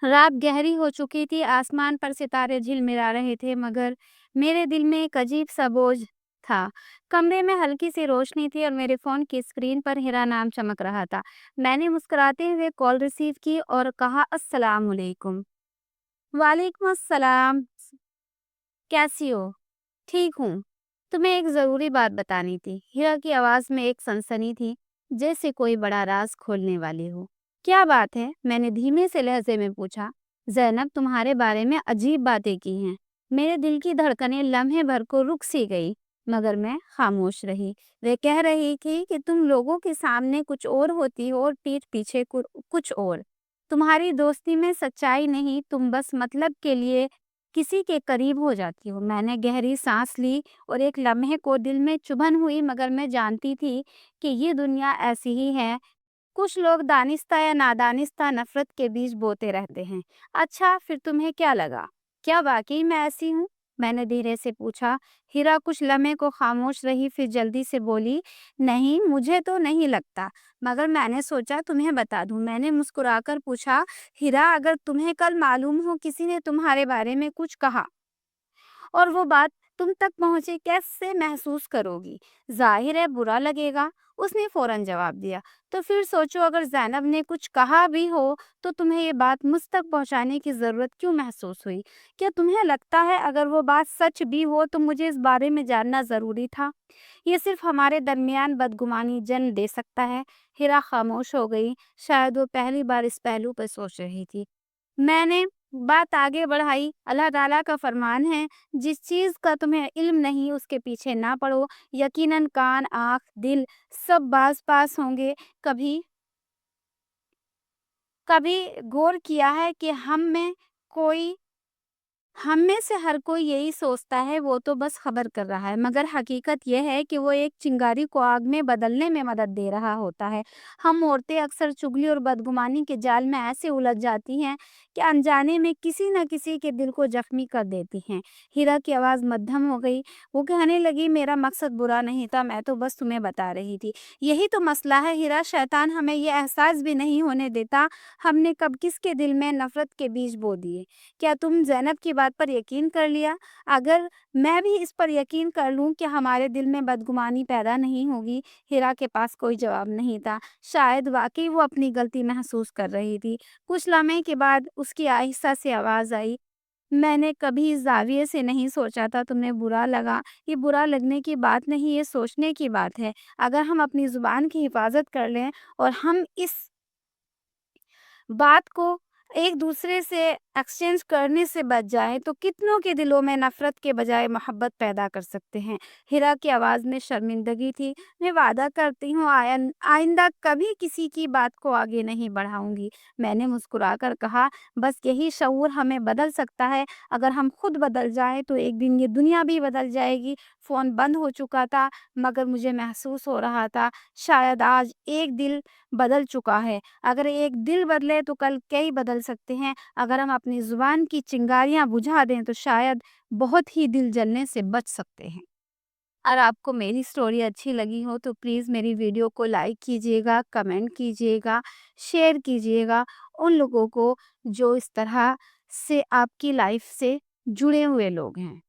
रात गहरी हो चुकी थी, आसमान पर सितारे झिलमिला रहे थे, मगर मेरे दिल में एक अजीब-सा बोझ था। कमरे में हल्की-सी रोशनी थी और मेरे फ़ोन की स्क्रीन पर हिरा नाम चमक रहा था। मैंने मुस्कुराते हुए कॉल रिसीव की और कहा, अस्सलाम वालेकुम। वालेकुम अस्सलाम, कैसी हो? ठीक हूँ। तुम्हें एक ज़रूरी बात बतानी थी। हिरा की आवाज़ में एक सनसनी थी, जैसे कोई बड़ा राज खोलने वाली हो। क्या बात है? मैंने धीमे से लहजे में पूछा। ज़ैनब तुम्हारे बारे में अजीब बातें की हैं। मेरे दिल की धड़कनें लम्हे भर को रुक सी गई, मगर मैं खामोश रही। वे कह रही थी कि तुम लोगों के सामने कुछ और होती हो और पीठ पीछे कुछ और। तुम्हारी दोस्ती में सच्चाई नहीं, तुम बस मतलब के लिए किसी के करीब हो जाती हो। मैंने गहरी सांस ली और एक लम्हे को दिल में चुभन हुई, मगर मैं जानती थी कि ये दुनिया ऐसी ही है। कुछ लोग दानिस्ता या नादानिस्ता नफरत के बीज बोते रहते हैं। अच्छा, फिर तुम्हें क्या लगा? क्या वाकई मैं ऐसी हूँ? मैंने धीरे से पूछा। हीरा कुछ लम्हे को खामोश रही, फिर जल्दी से बोली, नहीं मुझे तो नहीं लगता, मगर मैंने सोचा तुम्हें बता दूं। मैंने मुस्कुराकर पूछा, हीरा अगर तुम्हें कल मालूम हो किसी ने तुम्हारे बारे में कुछ कहा और वो बात तुम तक पहुंचे, कैसे महसूस करोगी? जाहिर है बुरा लगेगा। उसने फौरन जवाब दिया। तो फिर सोचो, अगर ज़ैनब ने कुछ कहा भी हो तो तुम्हें ये बात मुझ तक पहुंचाने की ज़रूरत क्यों महसूस हुई? क्या तुम्हें लगता है अगर वो बात सच भी हो तो मुझे इस बारे में जानना ज़रूरी था? ये सिर्फ हमारे दरमियान बदगुमानी जन्म दे सकता है। हिरा खामोश हो गई। शायद वो पहली बार इस पहलू पर सोच रही थी। मैंने बात आगे बढ़ाई, अल्लाह ताला का फरमान है, जिस चीज़ का तुम्हें इल्म नहीं उसके पीछे ना पड़ो। यकीनन कान, आँख, दिल सब बाज़ पास होंगे। कभी कभी गौर किया है कि हम में से हर कोई यही सोचता है वो तो बस खबर कर रहा है, मगर हकीकत यह है कि वो एक चिंगारी को आग में बदलने में मदद दे रहा होता है। हम औरतें अक्सर चुगली और बदगुमानी के जाल में ऐसे उलझ जाती हैं कि अनजाने में किसी न किसी के दिल को जख्मी कर देती हैं। हीरा की आवाज़ मध्यम हो गई। वो कहने लगी, मेरा मकसद बुरा नहीं था, मैं तो बस तुम्हें बता रही थी। यही तो मसला है हीरा, शैतान हमें ये एहसास भी नहीं होने देता हमने कब किसके दिल में नफरत के बीज बो दिए। क्या तुम ज़ैनब की बात पर यकीन कर लिया? अगर मैं भी इस पर यकीन कर लूँ कि हमारे दिल में बदगुमानी पैदा नहीं होगी। हिरा के पास कोई जवाब नहीं था। शायद वाक़ई वो अपनी गलती महसूस कर रही थी। कुछ लम्हे के बाद उसकी आहिस्ता से आवाज़ आई, मैंने कभी इस ज़ाविये से नहीं सोचा था तुम्हें बुरा लगा। ये बुरा लगने की बात नहीं, ये सोचने की बात है। अगर हम अपनी ज़ुबान की हिफ़ाज़त कर लें और हम इस बात को एक दूसरे से एक्सचेंज करने से बच जाएँ तो कितनों के दिलों में नफ़रत के बजाय मोहब्बत पैदा कर सकते हैं। हिरा की आवाज़ में शर्मिंदगी थी। मैं वादा करती हूँ आइंदा कभी किसी की बात को आगे नहीं बढ़ाऊँगी। मैंने मुस्कुराकर कहा, बस यही शऊर हमें बदल सकता है। अगर हम खुद बदल जाएँ तो एक दिन ये दुनिया भी बदल जाएगी। फ़ोन बंद हो चुका था, मगर मुझे महसूस हो रहा था शायद आज एक दिल बदल चुका है। अगर एक दिल बदले तो कल कई बदल सकते हैं। अगर हम अपनी ज़ुबान की चिंगारियाँ बुझा दें तो शायद बहुत ही दिल जलने से बच सकते हैं। अगर आपको मेरी स्टोरी अच्छी लगी हो तो प्लीज़ मेरी वीडियो को लाइक कीजिएगा, कमेंट कीजिएगा, शेयर कीजिएगा उन लोगों को जो इस तरह से आपकी लाइफ से जुड़े हुए लोग हैं।